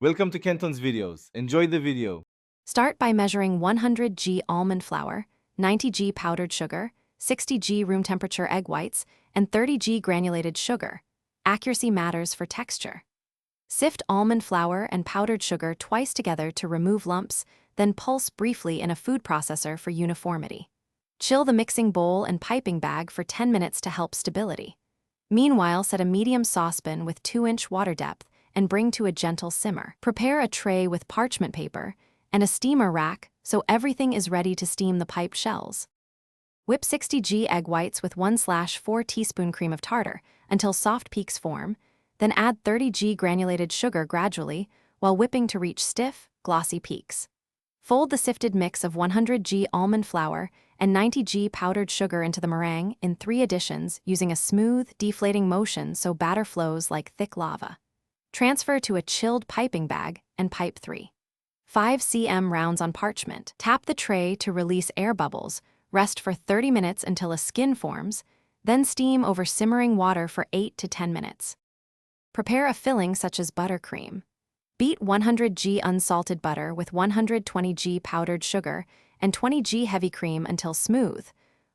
Welcome to Kenton's videos. Enjoy the video. Start by measuring 100 g almond flour, 90 g powdered sugar, 60 g room temperature egg whites, and 30 g granulated sugar. Accuracy matters for texture. Sift almond flour and powdered sugar twice together to remove lumps, then pulse briefly in a food processor for uniformity. Chill the mixing bowl and piping bag for 10 minutes to help stability. Meanwhile, set a medium saucepan with 2-inch water depth and bring to a gentle simmer. Prepare a tray with parchment paper and a steamer rack so everything is ready to steam the piped shells. Whip 60 g egg whites with 1/4 teaspoon cream of tartar until soft peaks form, then add 30 g granulated sugar gradually while whipping to reach stiff, glossy peaks. Fold the sifted mix of 100 g almond flour and 90 g powdered sugar into the meringue in 3 additions using a smooth, deflating motion so batter flows like thick lava. Transfer to a chilled piping bag and pipe 3.5 cm rounds on parchment. Tap the tray to release air bubbles, rest for 30 minutes until a skin forms, then steam over simmering water for 8 to 10 minutes. Prepare a filling such as buttercream. Beat 100 g unsalted butter with 120 g powdered sugar and 20 g heavy cream until smooth,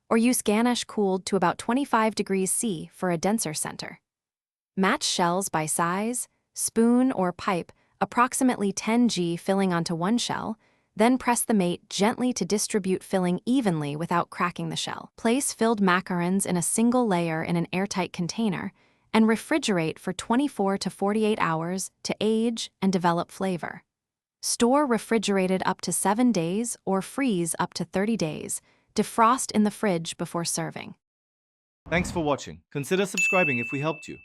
or use ganache cooled to about 25 degrees C for a denser center. Match shells by size, spoon or pipe, approximately 10 g filling onto one shell, then press the mate gently to distribute filling evenly without cracking the shell. Place filled macarons in a single layer in an airtight container and refrigerate for 24 to 48 hours to age and develop flavor. Store refrigerated up to 7 days or freeze up to 30 days. Defrost in the fridge before serving. Thanks for watching. Consider subscribing if we helped you.